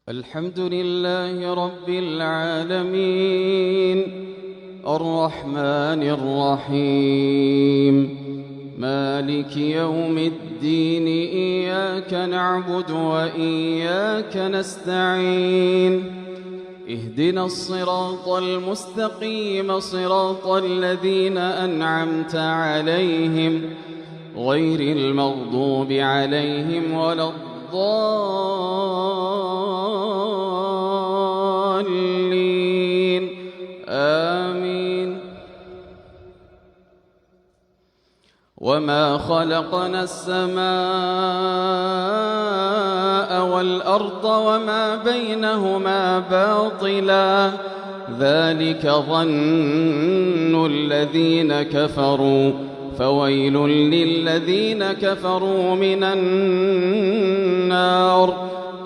الحمد لله رب العالمين الرحمن الرحيم مالك يوم الدين إياك نعبد وإياك نستعين اهدنا الصراط المستقيم صراط الذين أنعمت عليهم غير المغضوب عليهم ولا الضالين آمين. وما خلقنا السماء والأرض وما بينهما باطلا ذلك ظن الذين كفروا فويل للذين كفروا من النار.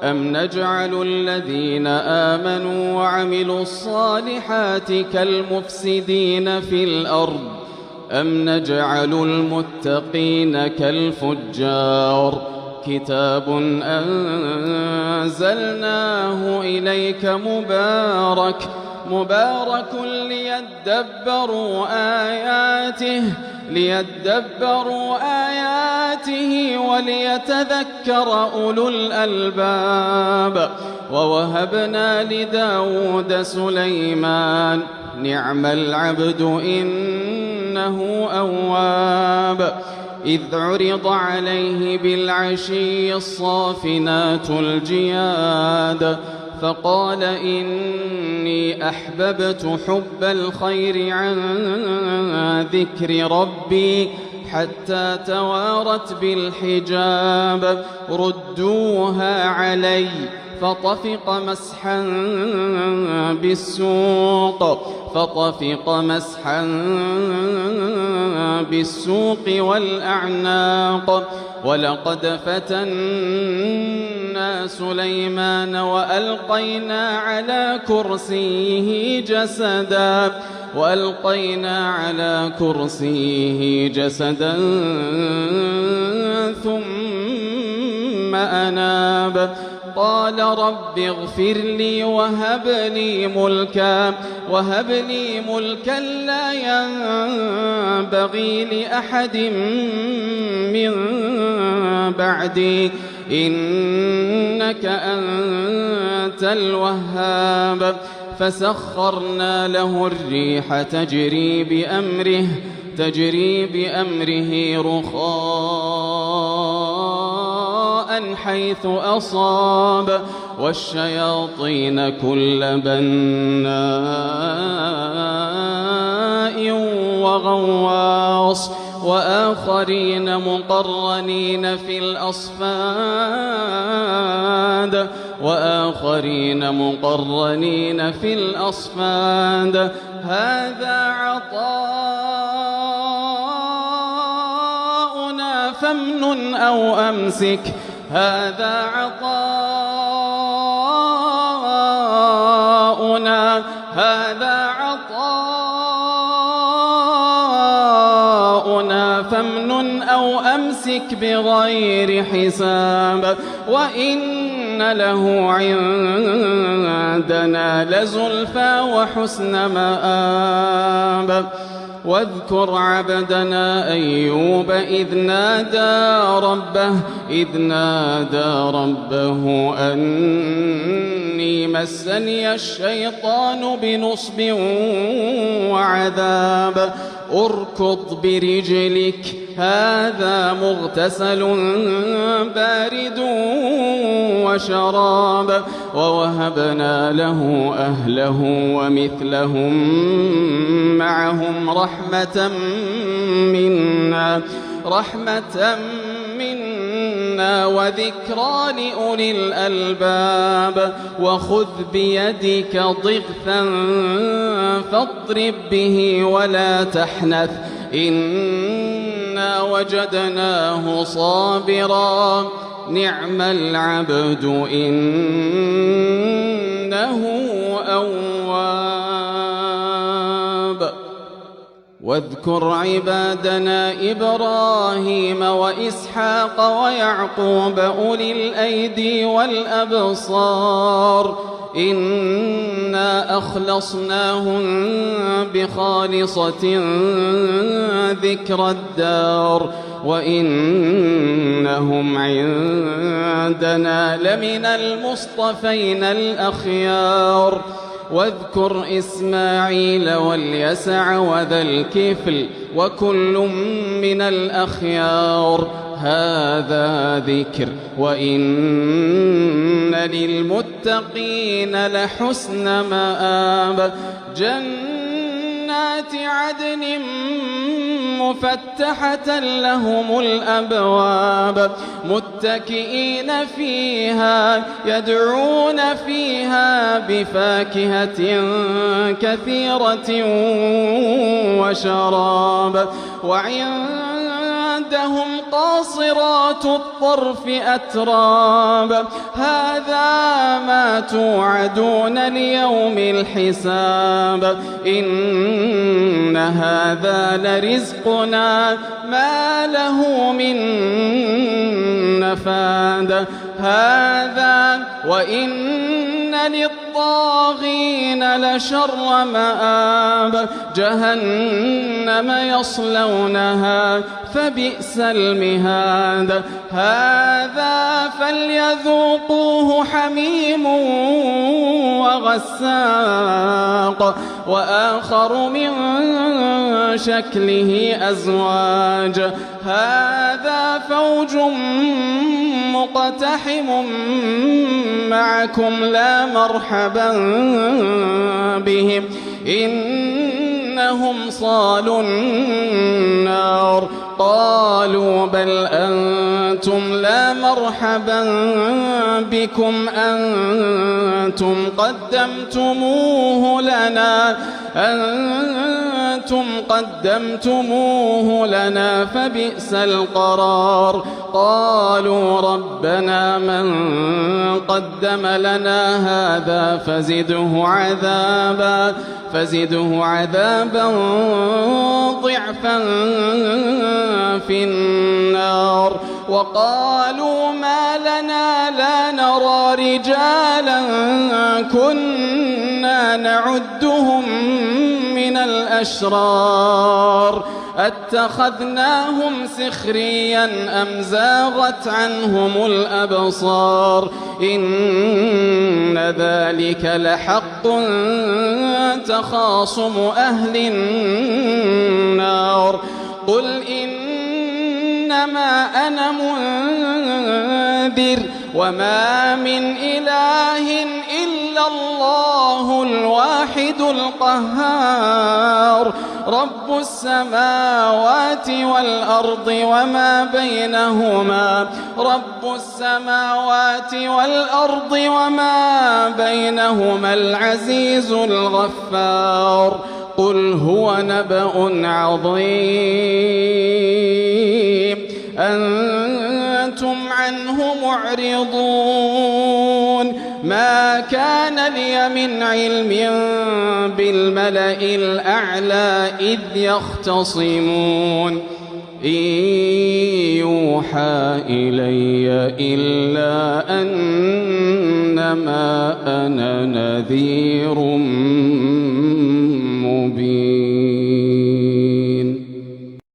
أم نجعل الذين آمنوا وعملوا الصالحات كالمفسدين في الأرض أم نجعل المتقين كالفجار. كتاب أنزلناه إليك مبارك ليدبروا آياته وليتذكر أولو الألباب. ووهبنا لداود سليمان نعم العبد إنه أواب. إذ عرض عليه بالعشي الصافنات الجياد فقال إني أحببت حب الخير عن ذكر ربي حتى توارت بالحجاب. ردوها علي فطفق مسحا بالسوق والأعناق. ولقد فتنا سليمان وألقينا على كرسيه جسدا ثم أناب. قال رب اغفر لي وهب لي ملكا لا ينبغي لأحد من بعدي إنك أنت الوهاب. فسخرنا له الريح تجري بأمره رخاء حيث أصاب والشياطين كل بناء وغواص وآخرين مقرنين في الأصفاد هذا عطاؤنا فامنن أو أمسك فامنن أو أمسك بغير حساب. وإن له عندنا لزلفى وحسن مآب. واذكر عبدنا أيوب إذ نادى ربه أني مسني الشيطان بنصب وعذاب. اركض برجلك هذا مغتسل بارد وشراب. ووهبنا له أهله ومثلهم معهم رحمة منا وذكرى لأولي الألباب. وخذ بيدك ضغثا فاضرب به ولا تحنث إنا وجدناه صابرا نعم العبد إنه أواب. واذكر عبادنا إبراهيم وإسحاق ويعقوب أولي الأيدي والأبصار إنا أخلصناهم بخالصة ذكر الدار وإنهم عندنا لمن المصطفين الأخيار واذكر إسماعيل واليسع وذا الكفل وكل من الأخيار هذا ذكر وإن للمتقين لحسن مآب جنات عدن مفتحة لهم الأبواب متكئين فيها يدعون فيها بفاكهة كثيرة وشراب وعندهم قاصرات الطرف أتراب هذا ما توعدون ليوم الحساب إن هذا لرزقنا ما له من نفاد هذا وإن للطاغين لشر مآب جهنم يصلونها فبئس المهاد هذا فليذوقوه حميم وغساق وآخر من شكله أزواج هذا فوج مقتحم معكم لا مرحبا بهم إنهم صالوا النار قالوا بل أنتم لا مرحبا بكم أنتم قدمتموه لنا فبئس القرار قالوا ربنا من قدم لنا هذا فزده عذابا ضعفا في النار وقالوا ما لنا لا نرى رجالا كنا نعدهم من الأشرار أتخذناهم سخريا أم زاغت عنهم الأبصار إن ذلك لحق تخاصم أهل النار قل إنما أنا منذر وما من إله إلا الله الواحد القهار رب السماوات والأرض وما بينهما العزيز الغفار قل هو نبأ عظيم أنتم عنه معرضون ما كان لي من علم بالملأ الأعلى إذ يختصمون إن يوحى إلي إلا أنما أنا نذير